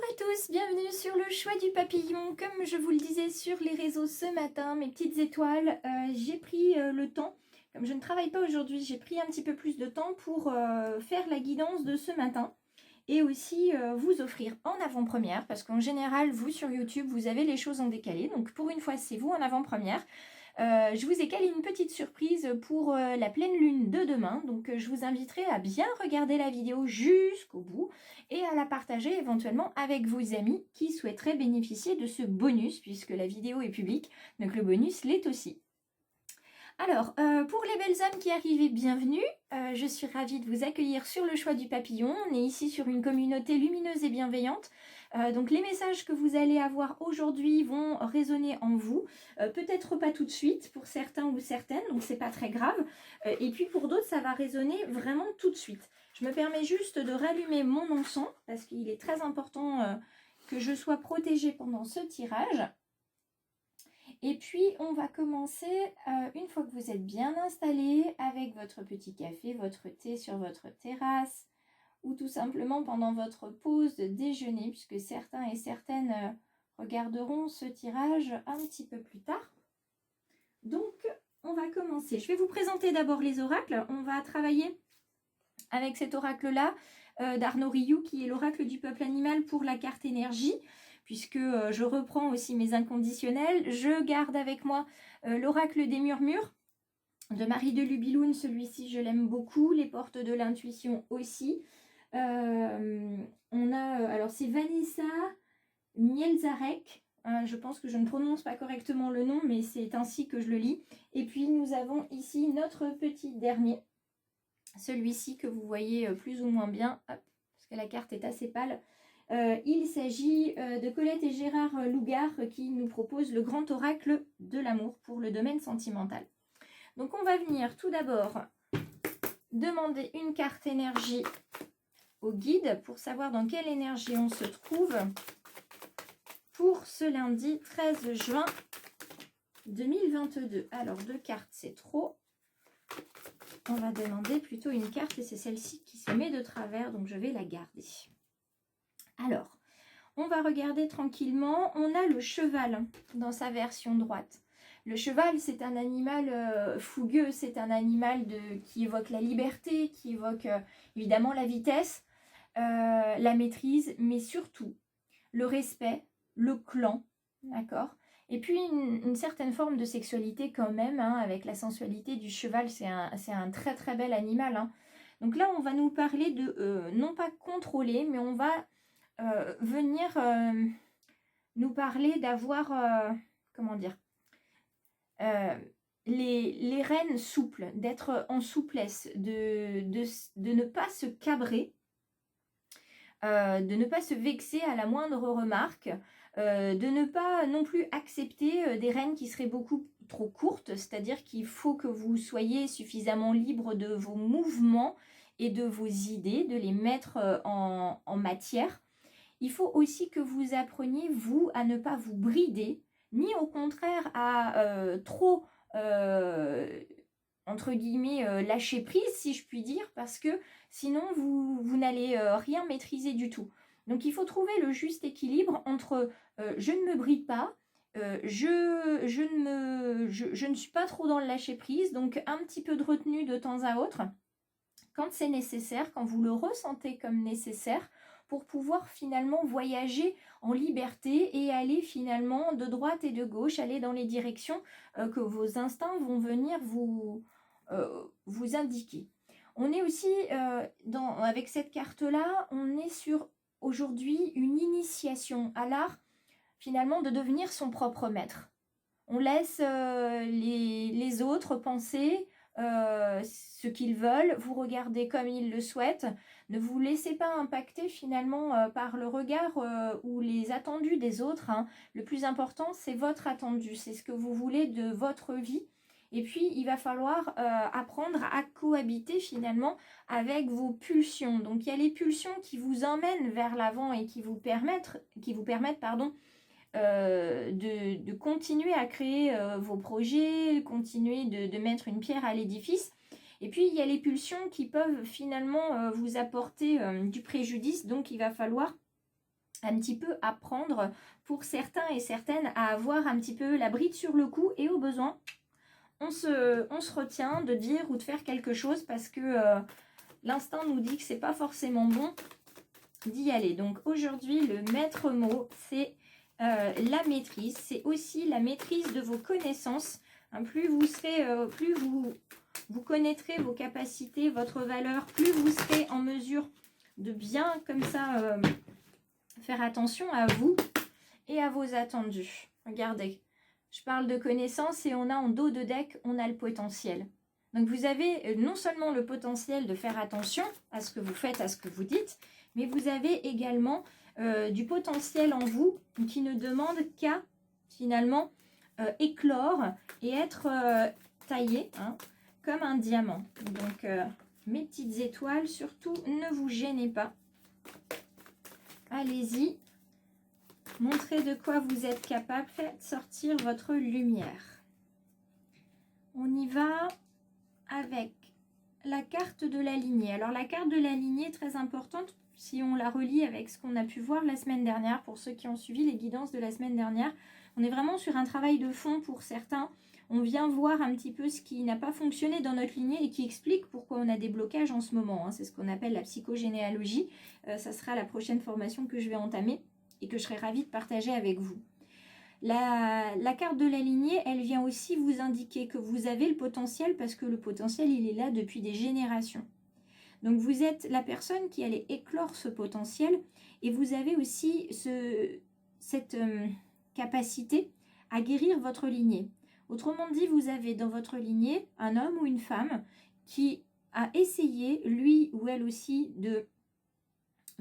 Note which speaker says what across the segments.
Speaker 1: à tous, bienvenue sur le choix du papillon. Comme je vous le disais sur les réseaux ce matin, mes petites étoiles, j'ai pris le temps, comme je ne travaille pas aujourd'hui, j'ai pris un petit peu plus de temps pour faire la guidance de ce matin et aussi vous offrir en avant-première, parce qu'en général, vous sur YouTube, vous avez les choses en décalé, donc pour une fois, c'est vous en avant-première. Je vous ai calé une petite surprise pour la pleine lune de demain, donc je vous inviterai à bien regarder la vidéo jusqu'au bout et à la partager éventuellement avec vos amis qui souhaiteraient bénéficier de ce bonus puisque la vidéo est publique, donc le bonus l'est aussi. Alors, pour les belles âmes qui arrivent, bienvenue. Je suis ravie de vous accueillir sur le choix du papillon. On est ici sur une communauté lumineuse et bienveillante. Donc les messages que vous allez avoir aujourd'hui vont résonner en vous. Peut-être pas tout de suite pour certains ou certaines, donc c'est pas très grave. Et puis pour d'autres, ça va résonner vraiment tout de suite. Je me permets juste de rallumer mon encens parce qu'il est très important que je sois protégée pendant ce tirage. Et puis, on va commencer, une fois que vous êtes bien installé, avec votre petit café, votre thé sur votre terrasse, ou tout simplement pendant votre pause de déjeuner, puisque certains et certaines regarderont ce tirage un petit peu plus tard. Donc, on va commencer. Je vais vous présenter d'abord les oracles. On va travailler avec cet oracle-là d'Arnaud Rioux, qui est l'oracle du peuple animal pour la carte énergie, puisque je reprends aussi mes inconditionnels. Je garde avec moi l'oracle des murmures de Marie de Lubiloun. Celui-ci, je l'aime beaucoup. Les portes de l'intuition aussi. On a, alors c'est Vanessa Mielzarek. Je pense que je ne prononce pas correctement le nom, mais c'est ainsi que je le lis. Et puis, nous avons ici notre petit dernier. Celui-ci que vous voyez plus ou moins bien, hop, parce que la carte est assez pâle. Il s'agit de Colette et Gérard Lougard qui nous proposent le grand oracle de l'amour pour le domaine sentimental. Donc on va venir tout d'abord demander une carte énergie au guide pour savoir dans quelle énergie on se trouve pour ce lundi 13 juin 2022. Alors 2 cartes c'est trop. On va demander plutôt une carte et c'est celle-ci qui se met de travers, donc je vais la garder. Alors, on va regarder tranquillement. On a le cheval dans sa version droite. Le cheval, c'est un animal fougueux, c'est un animal qui évoque la liberté, qui évoque évidemment la vitesse, la maîtrise, mais surtout le respect, le clan, d'accord ? Et puis une certaine forme de sexualité quand même, hein, avec la sensualité du cheval, c'est un très très bel animal. Hein. Donc là, on va nous parler de, non pas contrôler, mais on va venir nous parler d'avoir, comment dire, les rênes souples, d'être en souplesse, de ne pas se cabrer, de ne pas se vexer à la moindre remarque, de ne pas non plus accepter des rênes qui seraient beaucoup trop courtes, c'est-à-dire qu'il faut que vous soyez suffisamment libre de vos mouvements et de vos idées, de les mettre en matière. Il faut aussi que vous appreniez, vous, à ne pas vous brider, ni au contraire à trop, entre guillemets, lâcher prise, si je puis dire, parce que sinon, vous n'allez rien maîtriser du tout. Donc, il faut trouver le juste équilibre entre je ne me bride pas, je ne suis pas trop dans le lâcher prise, donc un petit peu de retenue de temps à autre, quand c'est nécessaire, quand vous le ressentez comme nécessaire, pour pouvoir finalement voyager en liberté et aller finalement de droite et de gauche, aller dans les directions que vos instincts vont venir vous indiquer. On est aussi, avec cette carte-là, on est sur aujourd'hui une initiation à l'art finalement de devenir son propre maître. On laisse les autres penser ce qu'ils veulent, vous regardez comme ils le souhaitent, ne vous laissez pas impacter finalement par le regard ou les attendus des autres. Hein. Le plus important, c'est votre attendu, c'est ce que vous voulez de votre vie. Et puis, il va falloir apprendre à cohabiter finalement avec vos pulsions. Donc, il y a les pulsions qui vous emmènent vers l'avant et qui vous permettent de continuer à créer vos projets, continuer de mettre une pierre à l'édifice. Et puis, il y a les pulsions qui peuvent finalement vous apporter du préjudice. Donc, il va falloir un petit peu apprendre pour certains et certaines à avoir un petit peu la bride sur le cou et au besoin, on se retient de dire ou de faire quelque chose parce que l'instinct nous dit que c'est pas forcément bon d'y aller. Donc aujourd'hui, le maître mot, c'est la maîtrise. C'est aussi la maîtrise de vos connaissances. Hein, plus vous connaîtrez vos capacités, votre valeur, plus vous serez en mesure de bien comme ça faire attention à vous et à vos attendus. Regardez, je parle de connaissances et on a en dos de deck, on a le potentiel. Donc vous avez non seulement le potentiel de faire attention à ce que vous faites, à ce que vous dites, mais vous avez également du potentiel en vous qui ne demande qu'à finalement éclore et être taillé hein, comme un diamant. Donc mes petites étoiles, surtout ne vous gênez pas. Allez-y, montrez de quoi vous êtes capable, faites sortir votre lumière. On y va avec la carte de la lignée. Alors la carte de la lignée est très importante si on la relie avec ce qu'on a pu voir la semaine dernière. Pour ceux qui ont suivi les guidances de la semaine dernière, on est vraiment sur un travail de fond pour certains. On vient voir un petit peu ce qui n'a pas fonctionné dans notre lignée et qui explique pourquoi on a des blocages en ce moment. Hein. C'est ce qu'on appelle la psychogénéalogie. Ça sera la prochaine formation que je vais entamer et que je serai ravie de partager avec vous. La carte de la lignée, elle vient aussi vous indiquer que vous avez le potentiel parce que le potentiel, il est là depuis des générations. Donc vous êtes la personne qui allait éclore ce potentiel et vous avez aussi cette capacité à guérir votre lignée. Autrement dit, vous avez dans votre lignée un homme ou une femme qui a essayé, lui ou elle aussi, de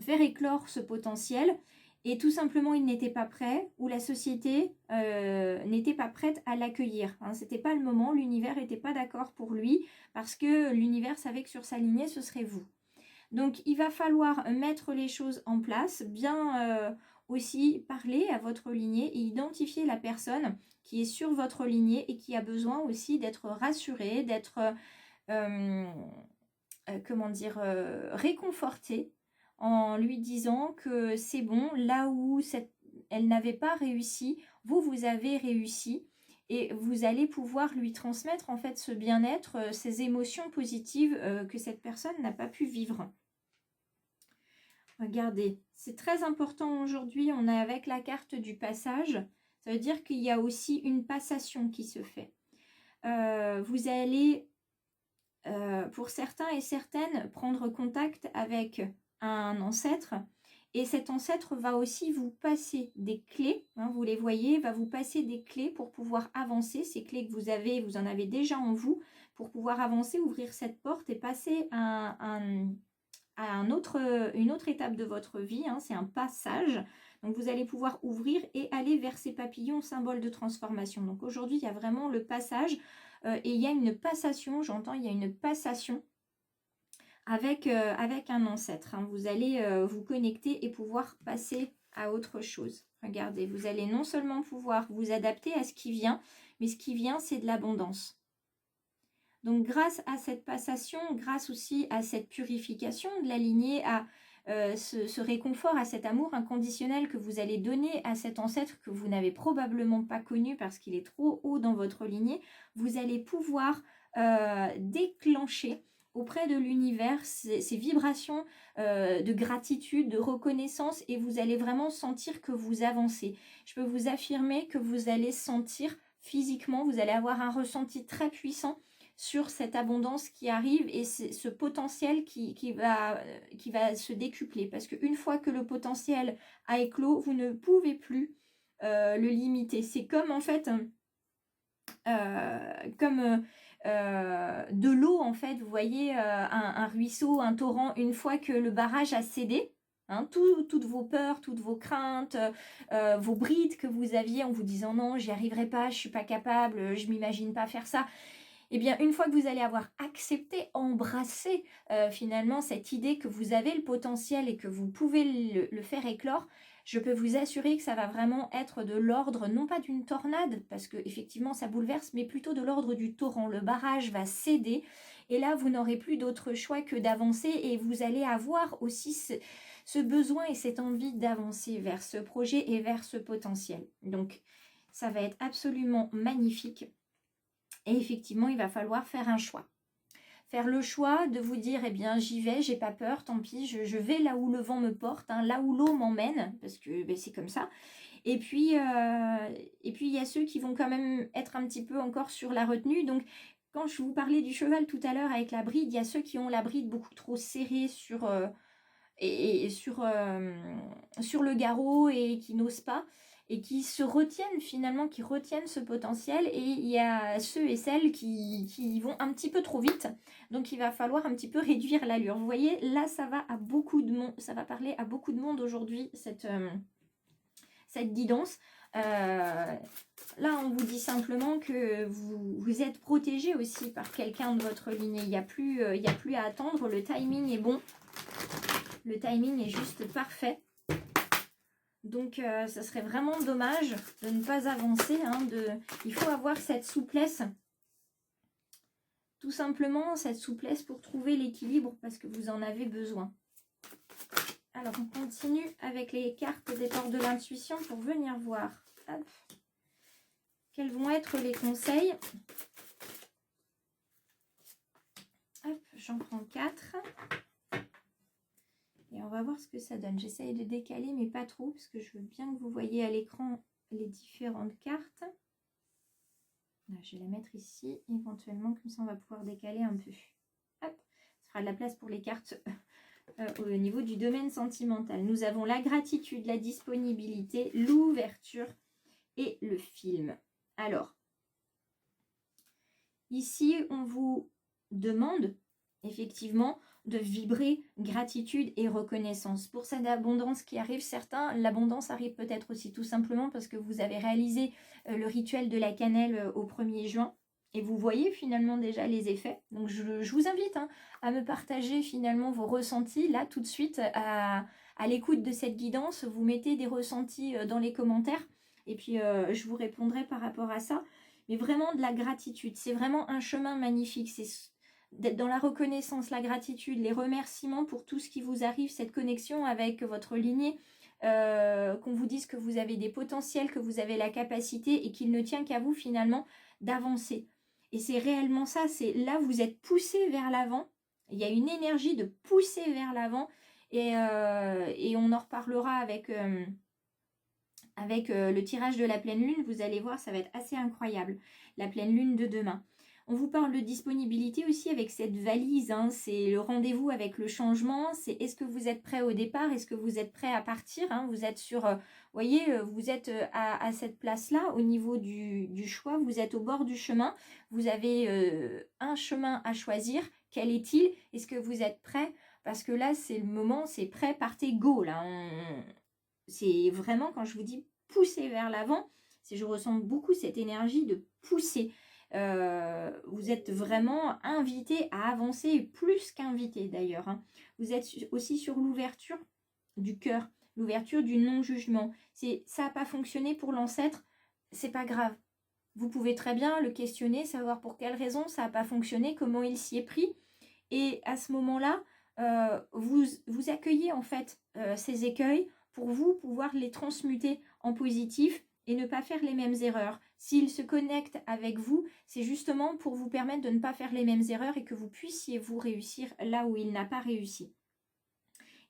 Speaker 1: faire éclore ce potentiel et tout simplement il n'était pas prêt ou la société n'était pas prête à l'accueillir. Hein. Ce n'était pas le moment, l'univers n'était pas d'accord pour lui parce que l'univers savait que sur sa lignée ce serait vous. Donc il va falloir mettre les choses en place, bien aussi parler à votre lignée et identifier la personne qui est sur votre lignée et qui a besoin aussi d'être rassurée, d'être réconfortée en lui disant que c'est bon, là où elle n'avait pas réussi, vous avez réussi et vous allez pouvoir lui transmettre en fait ce bien-être, ces émotions positives que cette personne n'a pas pu vivre. Regardez, c'est très important aujourd'hui, on est avec la carte du passage, ça veut dire qu'il y a aussi une passation qui se fait. Vous allez, pour certains et certaines, prendre contact avec un ancêtre et cet ancêtre va aussi vous passer des clés, hein, vous les voyez, va vous passer des clés pour pouvoir avancer, ces clés que vous avez, vous en avez déjà en vous, pour pouvoir avancer, ouvrir cette porte et passer à une autre étape de votre vie, hein, c'est un passage. Donc vous allez pouvoir ouvrir et aller vers ces papillons, symbole de transformation. Donc aujourd'hui, il y a vraiment le passage et il y a une passation, j'entends, il y a une passation avec un ancêtre. Hein. Vous allez vous connecter et pouvoir passer à autre chose. Regardez, vous allez non seulement pouvoir vous adapter à ce qui vient, mais ce qui vient, c'est de l'abondance. Donc grâce à cette passation, grâce aussi à cette purification de la lignée, à ce réconfort, à cet amour inconditionnel que vous allez donner à cet ancêtre que vous n'avez probablement pas connu parce qu'il est trop haut dans votre lignée, vous allez pouvoir déclencher auprès de l'univers ces vibrations de gratitude, de reconnaissance et vous allez vraiment sentir que vous avancez. Je peux vous affirmer que vous allez sentir physiquement, vous allez avoir un ressenti très puissant sur cette abondance qui arrive et ce potentiel qui va se décupler. Parce qu'une fois que le potentiel a éclos, vous ne pouvez plus le limiter. C'est comme en fait, de l'eau en fait, vous voyez un ruisseau, un torrent, une fois que le barrage a cédé, hein, toutes vos peurs, toutes vos craintes, vos brides que vous aviez en vous disant non, j'y arriverai pas, je suis pas capable, je m'imagine pas faire ça. Eh bien, une fois que vous allez avoir accepté, embrassé finalement cette idée que vous avez le potentiel et que vous pouvez le faire éclore, je peux vous assurer que ça va vraiment être de l'ordre, non pas d'une tornade, parce que effectivement ça bouleverse, mais plutôt de l'ordre du torrent. Le barrage va céder et là vous n'aurez plus d'autre choix que d'avancer et vous allez avoir aussi ce besoin et cette envie d'avancer vers ce projet et vers ce potentiel. Donc, ça va être absolument magnifique. Et effectivement, il va falloir faire un choix. Faire le choix de vous dire, eh bien, j'y vais, j'ai pas peur, tant pis, je vais là où le vent me porte, hein, là où l'eau m'emmène, parce que ben, c'est comme ça. Et puis, il y a ceux qui vont quand même être un petit peu encore sur la retenue. Donc, quand je vous parlais du cheval tout à l'heure avec la bride, il y a ceux qui ont la bride beaucoup trop serrée sur le garrot et qui n'osent pas et qui se retiennent finalement, qui retiennent ce potentiel, et il y a ceux et celles qui vont un petit peu trop vite, donc il va falloir un petit peu réduire l'allure. Vous voyez, là ça va à beaucoup de monde, ça va parler à beaucoup de monde aujourd'hui, cette guidance. Là on vous dit simplement que vous êtes protégé aussi par quelqu'un de votre lignée, il n'y a plus à attendre, le timing est bon. Le timing est juste parfait. Donc, ça serait vraiment dommage de ne pas avancer. Hein, il faut avoir cette souplesse. Tout simplement, cette souplesse pour trouver l'équilibre parce que vous en avez besoin. Alors, on continue avec les cartes des portes de l'intuition pour venir voir. Hop. Quels vont être les conseils? Hop, j'en prends 4. Et on va voir ce que ça donne. J'essaye de décaler, mais pas trop, parce que je veux bien que vous voyez à l'écran les différentes cartes. Là, je vais la mettre ici, éventuellement, comme ça on va pouvoir décaler un peu. Hop, ça fera de la place pour les cartes au niveau du domaine sentimental. Nous avons la gratitude, la disponibilité, l'ouverture et le film. Alors, ici, on vous demande effectivement de vibrer gratitude et reconnaissance. Pour cette abondance qui arrive, certains, l'abondance arrive peut-être aussi tout simplement parce que vous avez réalisé le rituel de la cannelle au 1er juin et vous voyez finalement déjà les effets. Donc je vous invite à me partager finalement vos ressentis là tout de suite à l'écoute de cette guidance. Vous mettez des ressentis dans les commentaires et puis je vous répondrai par rapport à ça. Mais vraiment de la gratitude, c'est vraiment un chemin magnifique, c'est d'être dans la reconnaissance, la gratitude, les remerciements pour tout ce qui vous arrive, cette connexion avec votre lignée, qu'on vous dise que vous avez des potentiels, que vous avez la capacité et qu'il ne tient qu'à vous finalement d'avancer. Et c'est réellement ça, c'est là vous êtes poussé vers l'avant, il y a une énergie de pousser vers l'avant et on en reparlera avec le tirage de la pleine lune, vous allez voir, ça va être assez incroyable, la pleine lune de demain. On vous parle de disponibilité aussi avec cette valise, hein, c'est le rendez-vous avec le changement, c'est est-ce que vous êtes prêt au départ, est-ce que vous êtes prêt à partir, hein, vous êtes sur, voyez, vous êtes à cette place-là, au niveau du choix, vous êtes au bord du chemin, vous avez un chemin à choisir, quel est-il? Est-ce que vous êtes prêt? Parce que là, c'est le moment, c'est prêt, partez, go, là, c'est vraiment, quand je vous dis pousser vers l'avant, je ressens beaucoup cette énergie de pousser. Vous êtes vraiment invité à avancer, plus qu'invité d'ailleurs. Hein. Vous êtes aussi sur l'ouverture du cœur, l'ouverture du non-jugement. Ça n'a pas fonctionné pour l'ancêtre, c'est pas grave. Vous pouvez très bien le questionner, savoir pour quelle raison ça n'a pas fonctionné, comment il s'y est pris. Et à ce moment-là, vous accueillez en fait ces écueils pour vous pouvoir les transmuter en positif et ne pas faire les mêmes erreurs. S'il se connecte avec vous, c'est justement pour vous permettre de ne pas faire les mêmes erreurs et que vous puissiez vous réussir là où il n'a pas réussi.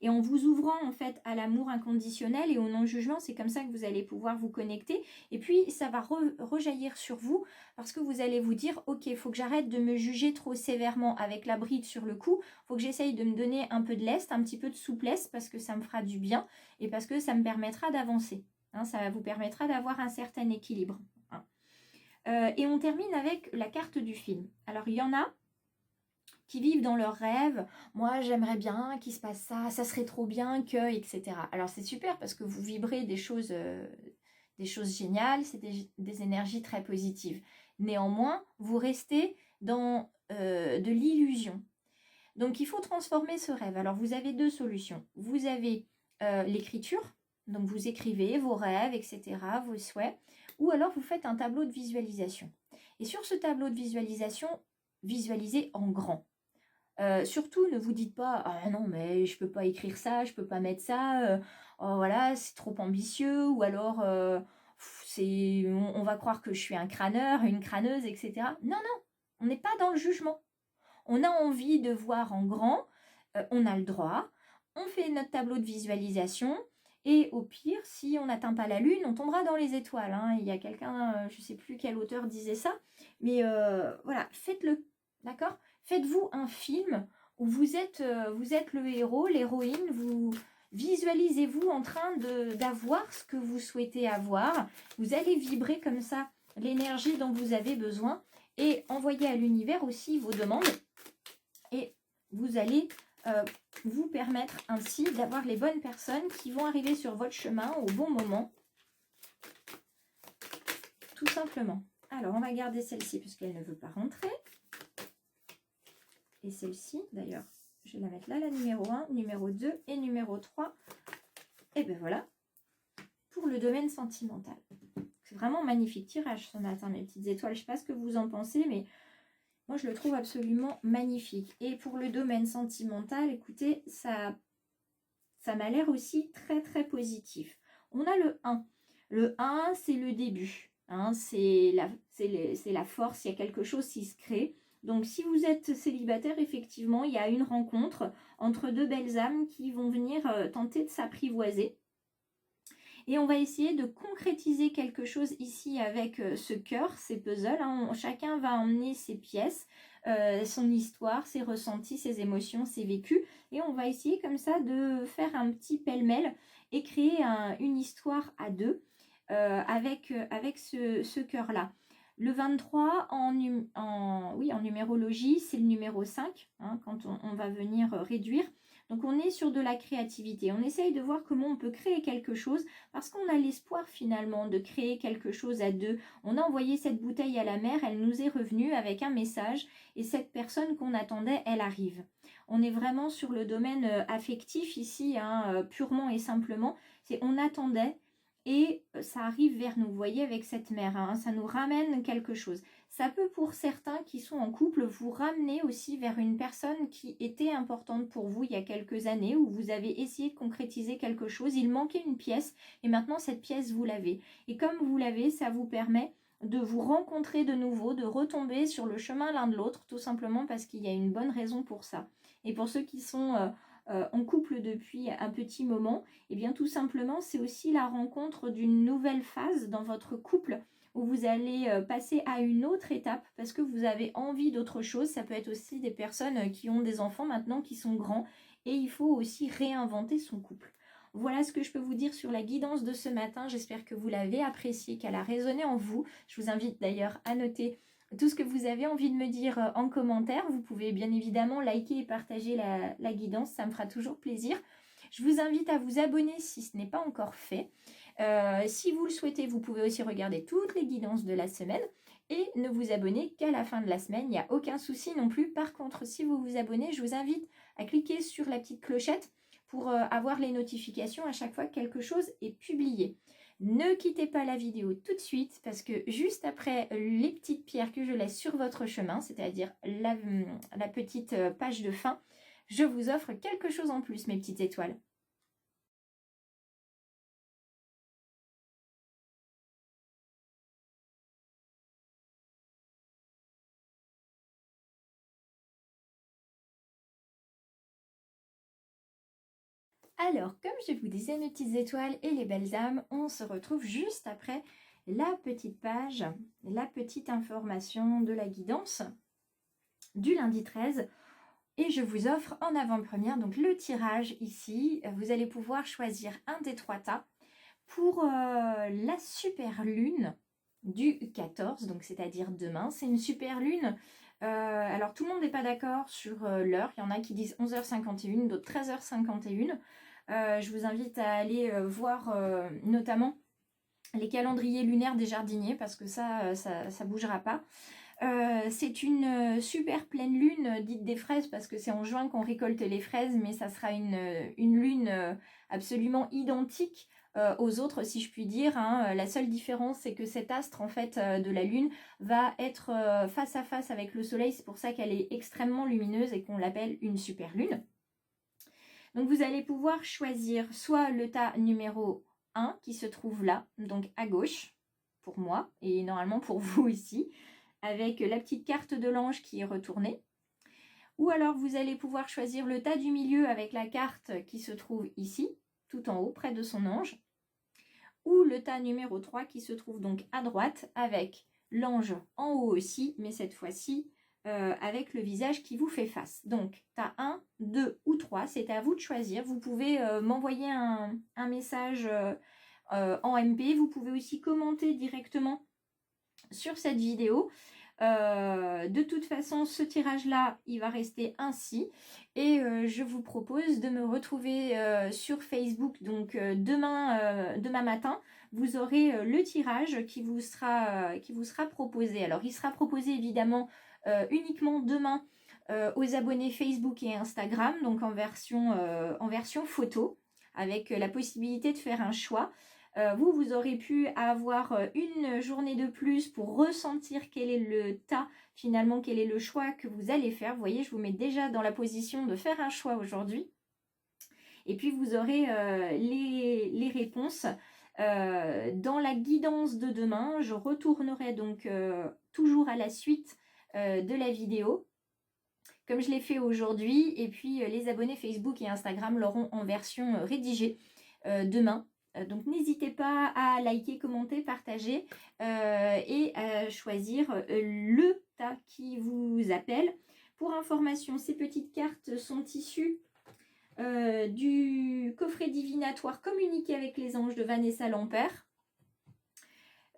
Speaker 1: Et en vous ouvrant en fait à l'amour inconditionnel et au non-jugement, c'est comme ça que vous allez pouvoir vous connecter. Et puis ça va rejaillir sur vous parce que vous allez vous dire, ok, il faut que j'arrête de me juger trop sévèrement avec la bride sur le cou. Il faut que j'essaye de me donner un peu de lest, un petit peu de souplesse parce que ça me fera du bien et parce que ça me permettra d'avancer. Hein, ça vous permettra d'avoir un certain équilibre. Hein. Et on termine avec la carte du film. Alors il y en a qui vivent dans leurs rêves, moi j'aimerais bien qu'il se passe ça, ça serait trop bien que, etc. Alors c'est super parce que vous vibrez des choses géniales, c'est des énergies très positives. Néanmoins, vous restez dans de l'illusion. Donc il faut transformer ce rêve. Alors vous avez deux solutions. Vous avez l'écriture, donc vous écrivez vos rêves, etc., vos souhaits, ou alors vous faites un tableau de visualisation. Et sur ce tableau de visualisation, visualisez en grand. Surtout, ne vous dites pas, ah non, mais je peux pas écrire ça, je peux pas mettre ça, oh, voilà, c'est trop ambitieux, ou alors on va croire que je suis un crâneur, une crâneuse, etc. Non, non, on n'est pas dans le jugement. On a envie de voir en grand, on a le droit, on fait notre tableau de visualisation, et au pire, si on n'atteint pas la lune, on tombera dans les étoiles. Hein. Il y a quelqu'un, je ne sais plus quel auteur disait ça, mais voilà, faites-le, d'accord? Faites-vous un film où vous êtes le héros, l'héroïne, vous visualisez-vous en train d'avoir ce que vous souhaitez avoir. Vous allez vibrer comme ça l'énergie dont vous avez besoin et envoyer à l'univers aussi vos demandes. Et vous allez vous permettre ainsi d'avoir les bonnes personnes qui vont arriver sur votre chemin au bon moment. Tout simplement. Alors, on va garder celle-ci puisqu'elle ne veut pas rentrer. Et celle-ci, d'ailleurs, je vais la mettre là, la numéro 1, numéro 2 et numéro 3. Et bien voilà, pour le domaine sentimental. C'est vraiment magnifique tirage ce matin, mes petites étoiles. Je ne sais pas ce que vous en pensez, mais moi, je le trouve absolument magnifique. Et pour le domaine sentimental, écoutez, ça m'a l'air aussi très, très positif. On a le 1. Le 1, c'est le début. Hein, c'est la force, il y a quelque chose qui se crée. Donc, si vous êtes célibataire, effectivement, il y a une rencontre entre deux belles âmes qui vont venir tenter de s'apprivoiser. Et on va essayer de concrétiser quelque chose ici avec ce cœur, ces puzzles. Hein. Chacun va emmener ses pièces, son histoire, ses ressentis, ses émotions, ses vécus. Et on va essayer comme ça de faire un petit pêle-mêle et créer une histoire à deux avec ce cœur-là. Le 23 en numérologie, c'est le numéro 5, hein, quand on va venir réduire. Donc on est sur de la créativité, on essaye de voir comment on peut créer quelque chose parce qu'on a l'espoir finalement de créer quelque chose à deux. On a envoyé cette bouteille à la mer, elle nous est revenue avec un message et cette personne qu'on attendait, elle arrive. On est vraiment sur le domaine affectif ici, hein, purement et simplement. On attendait et ça arrive vers nous, vous voyez, avec cette mer, hein, ça nous ramène quelque chose. Ça peut pour certains qui sont en couple vous ramener aussi vers une personne qui était importante pour vous il y a quelques années où vous avez essayé de concrétiser quelque chose, il manquait une pièce et maintenant cette pièce vous l'avez. Et comme vous l'avez, ça vous permet de vous rencontrer de nouveau, de retomber sur le chemin l'un de l'autre, tout simplement parce qu'il y a une bonne raison pour ça. Et pour ceux qui sont en couple depuis un petit moment, et bien tout simplement c'est aussi la rencontre d'une nouvelle phase dans votre couple où vous allez passer à une autre étape parce que vous avez envie d'autre chose. Ça peut être aussi des personnes qui ont des enfants maintenant qui sont grands et il faut aussi réinventer son couple. Voilà ce que je peux vous dire sur la guidance de ce matin. J'espère que vous l'avez appréciée, qu'elle a résonné en vous. Je vous invite d'ailleurs à noter tout ce que vous avez envie de me dire en commentaire. Vous pouvez bien évidemment liker et partager la guidance, ça me fera toujours plaisir. Je vous invite à vous abonner si ce n'est pas encore fait. Si vous le souhaitez, vous pouvez aussi regarder toutes les guidances de la semaine et ne vous abonner qu'à la fin de la semaine. Il n'y a aucun souci non plus. Par contre, si vous vous abonnez, je vous invite à cliquer sur la petite clochette pour avoir les notifications à chaque fois que quelque chose est publié. Ne quittez pas la vidéo tout de suite parce que juste après les petites pierres que je laisse sur votre chemin, c'est-à-dire la petite page de fin, je vous offre quelque chose en plus, mes petites étoiles. Alors, comme je vous disais, mes petites étoiles et les belles âmes, on se retrouve juste après la petite page, la petite information de la guidance du lundi 13. Et je vous offre en avant-première donc le tirage ici. Vous allez pouvoir choisir un des 3 tas pour la super lune du 14, donc c'est-à-dire demain. C'est une super lune. Alors tout le monde n'est pas d'accord sur l'heure. Il y en a qui disent 11h51, d'autres 13h51. Je vous invite à aller voir notamment les calendriers lunaires des jardiniers parce que ça bougera pas. C'est une super pleine lune dite des fraises parce que c'est en juin qu'on récolte les fraises, mais ça sera une lune absolument identique aux autres, si je puis dire, hein. La seule différence, c'est que cet astre, en fait, de la Lune, va être face à face avec le Soleil. C'est pour ça qu'elle est extrêmement lumineuse et qu'on l'appelle une super lune. Donc, vous allez pouvoir choisir soit le tas numéro 1 qui se trouve là, donc à gauche, pour moi, et normalement pour vous aussi, avec la petite carte de l'ange qui est retournée. Ou alors, vous allez pouvoir choisir le tas du milieu avec la carte qui se trouve ici, tout en haut, près de son ange. Ou le tas numéro 3 qui se trouve donc à droite avec l'ange en haut aussi, mais cette fois-ci avec le visage qui vous fait face. Donc, tas 1, 2 ou 3, c'est à vous de choisir. Vous pouvez m'envoyer un message en MP. Vous pouvez aussi commenter directement sur cette vidéo. De toute façon, ce tirage-là, il va rester ainsi. Et je vous propose de me retrouver sur Facebook. Donc demain matin, vous aurez le tirage qui vous sera proposé. Alors, il sera proposé évidemment uniquement demain aux abonnés Facebook et Instagram, donc en version photo, avec la possibilité de faire un choix. Vous aurez pu avoir une journée de plus pour ressentir quel est le tas, finalement, quel est le choix que vous allez faire. Vous voyez, je vous mets déjà dans la position de faire un choix aujourd'hui. Et puis, vous aurez les réponses dans la guidance de demain. Je retournerai donc toujours à la suite de la vidéo, comme je l'ai fait aujourd'hui. Et puis, les abonnés Facebook et Instagram l'auront en version rédigée demain. Donc n'hésitez pas à liker, commenter, partager et à choisir le tas qui vous appelle. Pour information, ces petites cartes sont issues du coffret divinatoire communiqué avec les anges de Vanessa Lampert.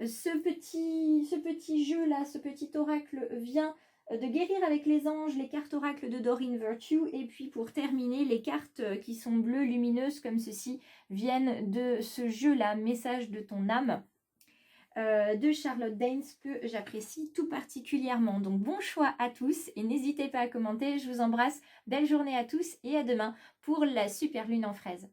Speaker 1: Ce petit jeu-là, ce petit oracle vient de guérir avec les anges, les cartes oracles de Doreen Virtue. Et puis pour terminer, les cartes qui sont bleues lumineuses comme ceci viennent de ce jeu-là, Message de ton âme, de Charlotte Daines, que j'apprécie tout particulièrement. Donc bon choix à tous et n'hésitez pas à commenter. Je vous embrasse. Belle journée à tous et à demain pour la super lune en fraise.